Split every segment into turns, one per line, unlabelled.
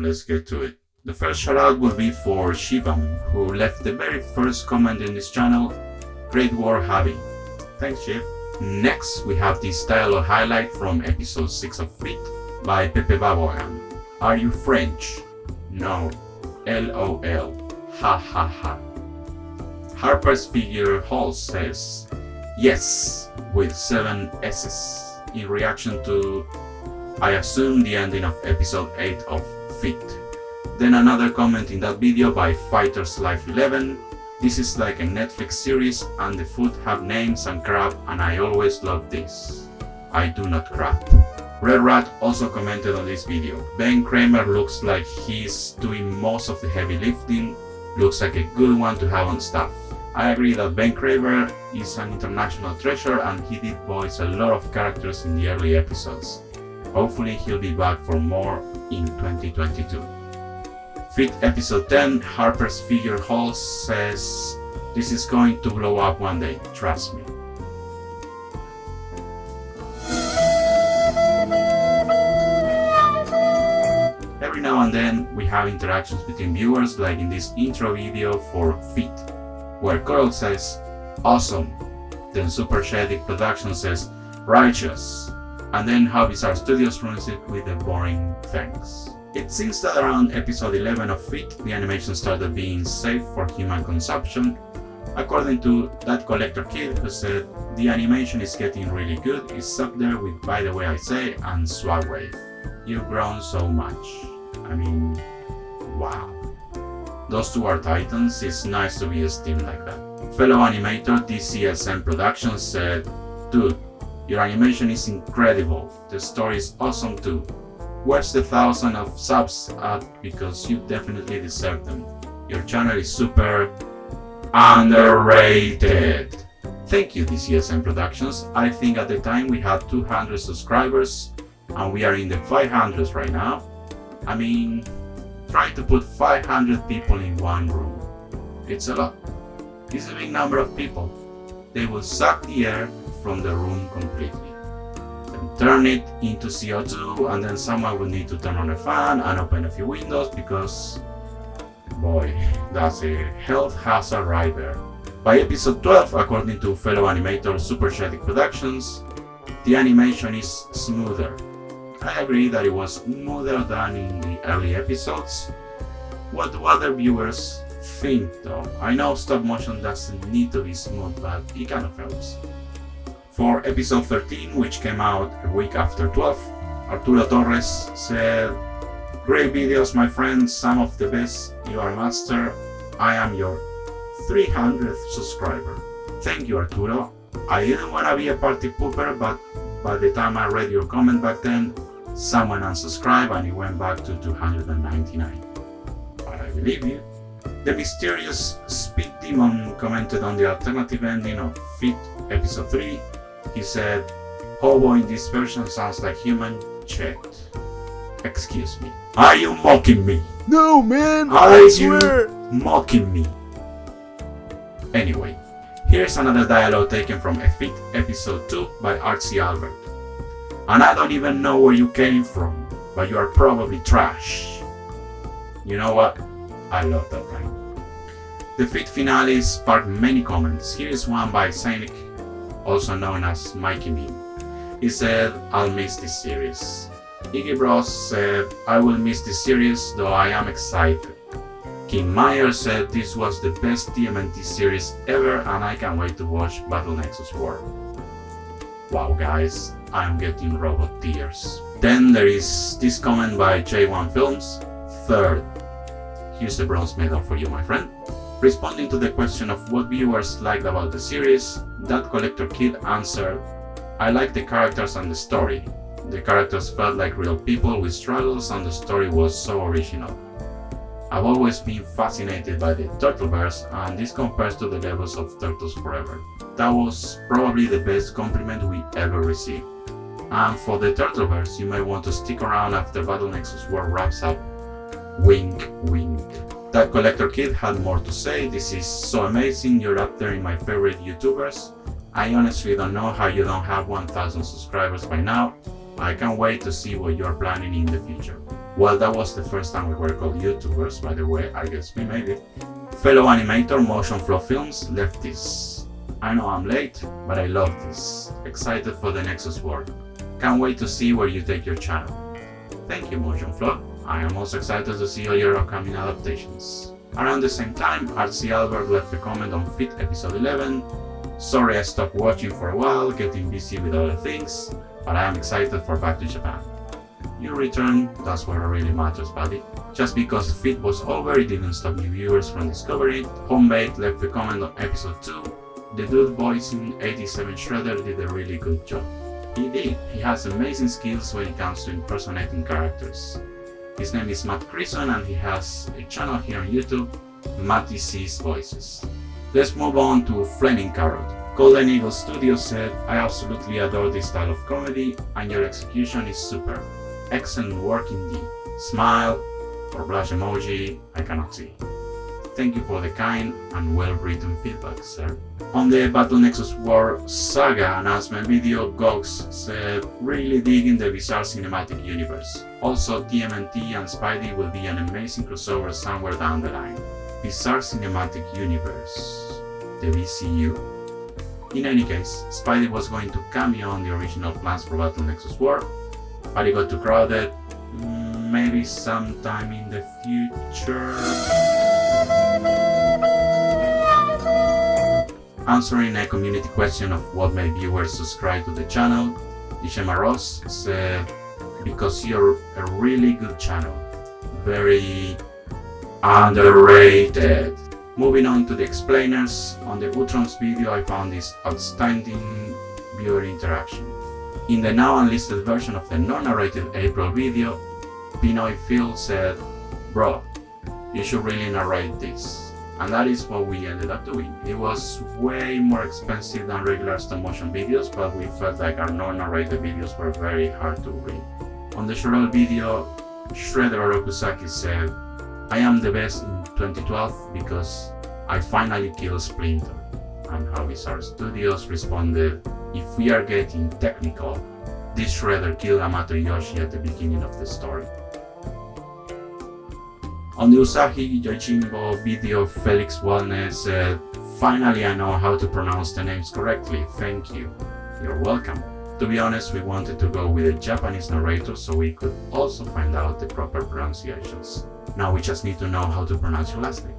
let's get to it. The first shout out will be for Shivam, who left the very first comment in this channel. Great work, Javi. Thanks, Shiv. Next, we have this dialogue highlight from episode 6 of Fit by Pepe Babogan. Are you French? No. LOL. Ha ha ha. Harper's Figure Hall says yes with 7 S's in reaction to, I assume, the ending of episode 8 of Fit. Then another comment in that video by Fighters Life 11. This is like a Netflix series and the food have names and crap and I always love this. I do not crap. Red Rat also commented on this video. Ben Kramer looks like he's doing most of the heavy lifting. Looks like a good one to have on staff. I agree that Ben Kramer is an international treasure and he did voice a lot of characters in the early episodes. Hopefully he'll be back for more in 2022. Fit episode 10, Harper's Figure Hall says, this is going to blow up one day, trust me. Every now and then we have interactions between viewers, like in this intro video for Fit, where Coral says, awesome, then Super Shadic Production says, righteous, and then how Bizarre Studios ruins it with a boring thanks. It seems that around episode 11 of Fit, the animation started being safe for human consumption, according to that collector kid who said, the animation is getting really good, it's up there with By the Way I Say and Swagwave. You've grown so much. I mean, wow. Those two are titans, it's nice to be esteemed like that. Fellow animator DCSM Productions said, dude, your animation is incredible, the story is awesome too. Where's the 1,000 of subs at, because you definitely deserve them. Your channel is super underrated. Thank you DCSM Productions. I think at the time we had 200 subscribers and we are in the 500s right now. I mean, try to put 500 people in one room. It's a lot. It's a big number of people. They will suck the air from the room completely. Then turn it into CO2 and then someone will need to turn on a fan and open a few windows because, boy, that's a health hazard right there. By episode 12, according to fellow animator Super Shadic Productions, the animation is smoother. I agree that it was smoother than in the early episodes. What do other viewers think though? I know stop motion doesn't need to be smooth, but it kind of helps. For episode 13, which came out a week after 12, Arturo Torres said, great videos my friends, some of the best, you are master, I am your 300th subscriber. Thank you Arturo. I didn't want to be a party pooper, but by the time I read your comment back then, someone unsubscribed and it went back to 299. But I believe you. The mysterious Speed Demon commented on the alternative ending of Fit episode 3. He said, Hobo in this version sounds like human. Checked. Excuse me. Are you mocking me?
No, man!
Are
I
you
swear!
mocking me? Anyway, here's another dialogue taken from a Fit episode 2 by Artsy Albert. And I don't even know where you came from, but you are probably trash. You know what? I love that line. The Fit finale sparked many comments. Here is one by Cynic, also known as Mikey Bean. He said, I'll miss this series. Iggy Bros said, I will miss this series, though I am excited. Kim Meyer said this was the best TMNT series ever and I can't wait to watch Battle Nexus War. Wow guys, I'm getting robot tears. Then there is this comment by J1 Films. Third, here's the bronze medal for you my friend. Responding to the question of what viewers liked about the series, that collector kid answered, I like the characters and the story. The characters felt like real people with struggles and the story was so original. I've always been fascinated by the Turtleverse and this compares to the levels of Turtles Forever. That was probably the best compliment we ever received. And for the Turtleverse, you may want to stick around after Battle Nexus War wraps up. Wink, wink. That collector kid had more to say. This is so amazing, you're up there in my favorite YouTubers. I honestly don't know how you don't have 1,000 subscribers by now. I can't wait to see what you're planning in the future. Well, that was the first time we were called YouTubers, by the way, I guess we made it. Fellow animator Motion Flow Films left this. I know I'm late, but I love this. Excited for the Nexus work. Can't wait to see where you take your channel. Thank you, Motion Flow. I am also excited to see all your upcoming adaptations. Around the same time, RC Albert left a comment on Fit episode 11. Sorry I stopped watching for a while, getting busy with other things, but I am excited for Back to Japan. You return, that's what really matters, buddy. Just because Fit was over, it didn't stop new viewers from discovering it. Homebake left a comment on episode 2. The dude voicing 87 Shredder did a really good job. He did. He has amazing skills when it comes to impersonating characters. His name is Matt Crison and he has a channel here on YouTube, Matty C's Voices. Let's move on to Flaming Carrot. Golden Eagle Studios said, I absolutely adore this style of comedy and your execution is superb. Excellent work indeed. Smile or blush emoji, I cannot see. Thank you for the kind and well-written feedback, sir. On the Battle Nexus War Saga announcement video, Gox said, really digging the bizarre cinematic universe. Also, TMNT and Spidey will be an amazing crossover somewhere down the line. Bizarre cinematic universe. The BCU. In any case, Spidey was going to cameo on the original plans for Battle Nexus War, but it got too crowded. Maybe sometime in the future. Answering a community question of what made viewers subscribe to the channel, Ishema Ross said, because you're a really good channel. Very underrated. Moving on to the explainers, on the Utrons video I found this outstanding viewer interaction. In the now unlisted version of the non-narrated April video, Pinoy Phil said, bro, you should really narrate this. And that is what we ended up doing. It was way more expensive than regular stop motion videos, but we felt like our non-narrated videos were very hard to read. On the Shirel video, Shredder Orokusaki said, I am the best in 2012 because I finally killed Splinter. And How Bizarre Studios responded, if we are getting technical, this Shredder killed Amato Yoshi at the beginning of the story. On the Usagi Yojimbo video, Felix Wellness said, finally I know how to pronounce the names correctly, thank you. You're welcome. To be honest, we wanted to go with a Japanese narrator so we could also find out the proper pronunciations. Now we just need to know how to pronounce your last name.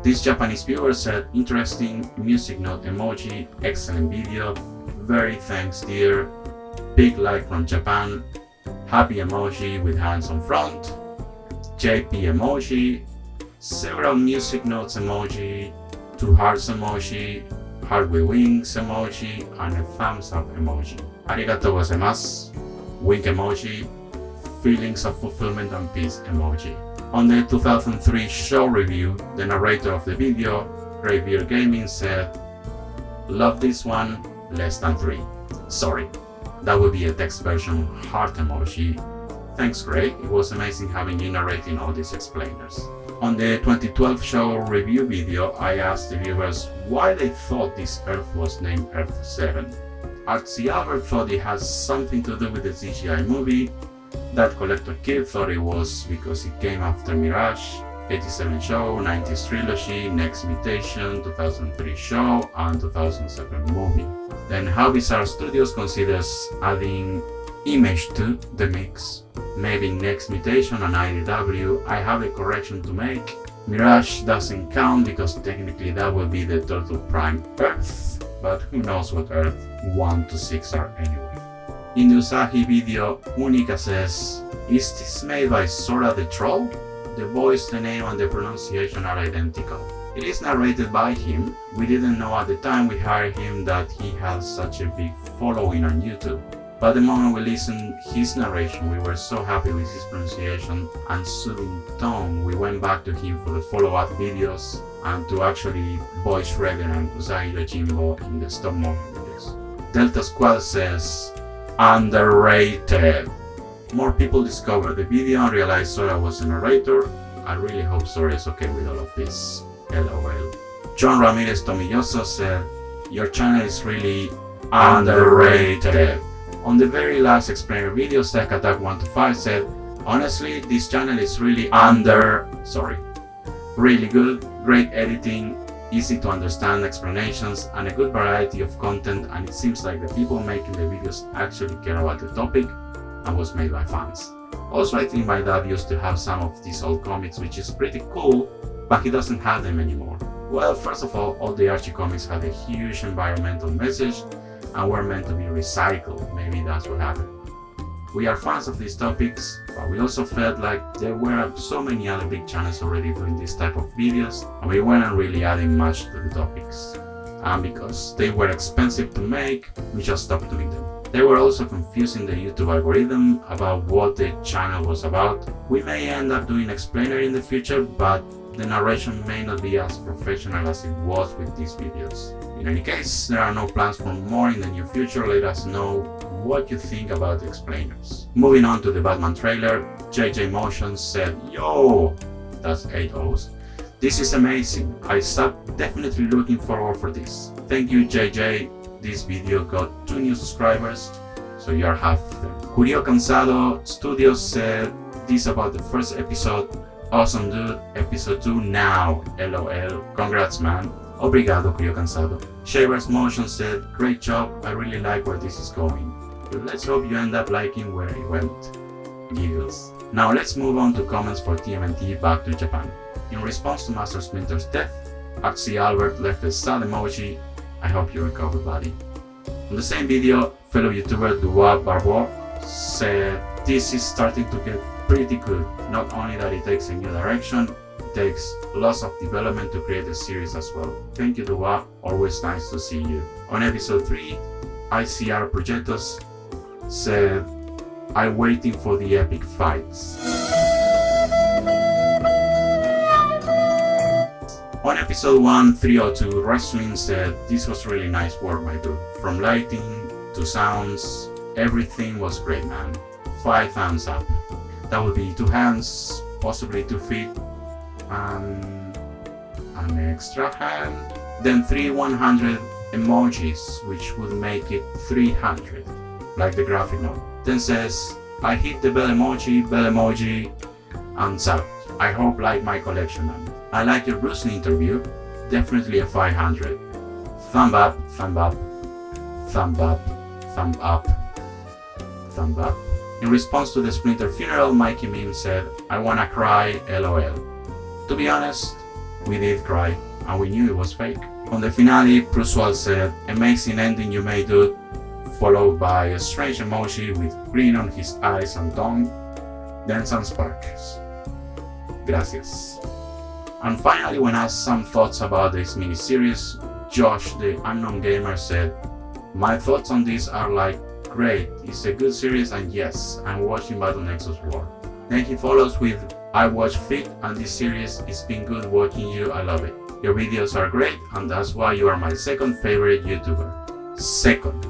This Japanese viewer said, interesting music note emoji, excellent video, very thanks dear, big like from Japan, happy emoji with hands on front, JP emoji, several music notes emoji, 2 hearts emoji, heart with wings emoji, and a thumbs up emoji. Arigatou gozaimasu, wink emoji, feelings of fulfillment and peace emoji. On the 2003 show review, the narrator of the video, Greybeard Gaming, said, love this one, less than 3. Sorry, that would be a text version heart emoji. Thanks Gray, it was amazing having you narrating all these explainers. On the 2012 show review video, I asked the viewers why they thought this Earth was named Earth 7. RC Albert thought it has something to do with the CGI movie. That Collector Kid thought it was because it came after Mirage, 87 show, 90s trilogy, Next Mutation, 2003 show, and 2007 movie. Then How Bizarre Studios considers adding Image to the mix. Maybe Next Mutation and IDW. I have a correction to make. Mirage doesn't count because technically that would be the Turtle Prime Earth, but who knows what Earth 1 to 6 are anyway. In the Usagi video, Unica says, is this made by Sora the Troll? The voice, the name and the pronunciation are identical. It is narrated by him. We didn't know at the time we hired him that he has such a big following on YouTube. But the moment we listened his narration, we were so happy with his pronunciation and soothing tone, we went back to him for the follow-up videos and to actually voice Shredder and Usagi Yojimbo in the stop motion videos. Delta Squad says, underrated. More people discovered the video and realized Sora was a narrator. I really hope Sora is okay with all of this. LOL. John Ramirez Tomiyoso said, your channel is really underrated. On the very last explainer video, Stack Attack 125 said, Honestly, this channel is really really good, great editing, easy to understand explanations, and a good variety of content, and it seems like the people making the videos actually care about the topic and was made by fans. Also, I think my dad used to have some of these old comics, which is pretty cool, but he doesn't have them anymore. Well, first of all the Archie comics had a huge environmental message and were meant to be recycled. Maybe that's what happened. We are fans of these topics, but we also felt like there were so many other big channels already doing this type of videos, and we weren't really adding much to the topics. And because they were expensive to make, we just stopped doing them. They were also confusing the YouTube algorithm about what the channel was about. We may end up doing explainer in the future, but the narration may not be as professional as it was with these videos. In any case, there are no plans for more in the near future. Let us know what you think about the explainers. Moving on to the Batman trailer, JJ Motion said, "Yo!" That's 8 O's. "This is amazing. I stopped definitely looking forward for this. Thank you, JJ. This video got 2 new subscribers, so you are half of them." Julio Cansado Studios said this about the first episode. "Awesome dude, episode 2 now, LOL. Congrats man." Obrigado, Julio Cansado. Shavers Motion said, "Great job, I really like where this is going. But let's hope you end up liking where it went." Giggles. Now let's move on to comments for TMNT Back to Japan. In response to Master Splinter's death, Axie Albert left a sad emoji. "I hope you recover, buddy." On the same video, fellow YouTuber Dubois Barbour said, "This is starting to get pretty good. Not only that it takes a new direction, it takes lots of development to create a series as well. Thank you, Dubois. Always nice to see you." On episode 3, ICR Projectos said, "I'm waiting for the epic fights." On episode 1, 302, Wrestling said, "This was really nice work, my dude. From lighting to sounds, everything was great, man. 5 thumbs up." That would be 2 hands, possibly 2 feet, and an extra hand. Then 3 100 emojis, which would make it 300, like the graphic novel. Then says, "I hit the bell emoji, and out. I hope like my collection, man. I like your Bruce Lee interview. Definitely a 500. Thumb up, thumb up, thumb up, thumb up, thumb up." In response to the Splinter funeral, Mikey Meme said, "I wanna cry, LOL." To be honest, we did cry, and we knew it was fake. On the finale, Pruswal said, "Amazing ending you made, dude," followed by a strange emoji with green on his eyes and tongue, then some sparkles. Gracias. And finally, when asked some thoughts about this miniseries, Josh, the unknown gamer, said, "My thoughts on this are like, great, it's a good series, and yes, I'm watching Battle Nexus War." Then he follows with, "I watch Fit, and this series, it's been good watching you, I love it. Your videos are great, and that's why you are my second favorite YouTuber." Second.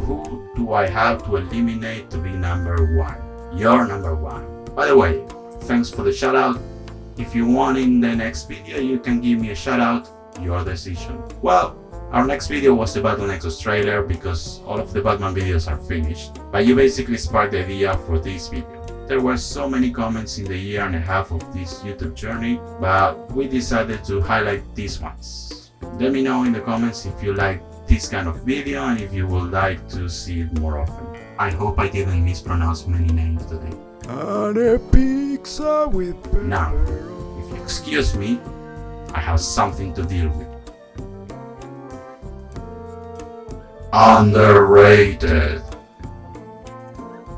Who do I have to eliminate to be number 1? You're number 1. By the way, thanks for the shout out. If you want in the next video, you can give me a shout out, your decision. Well, our next video was the Battle Nexus trailer because all of the Batman videos are finished, but you basically sparked the idea for this video. There were so many comments in the year and a half of this YouTube journey, but we decided to highlight these ones. Let me know in the comments if you like this kind of video and if you would like to see it more often. I hope I didn't mispronounce many names today.
And a pizza with pepperoni.
Now, if you excuse me, I have something to deal with. Underrated.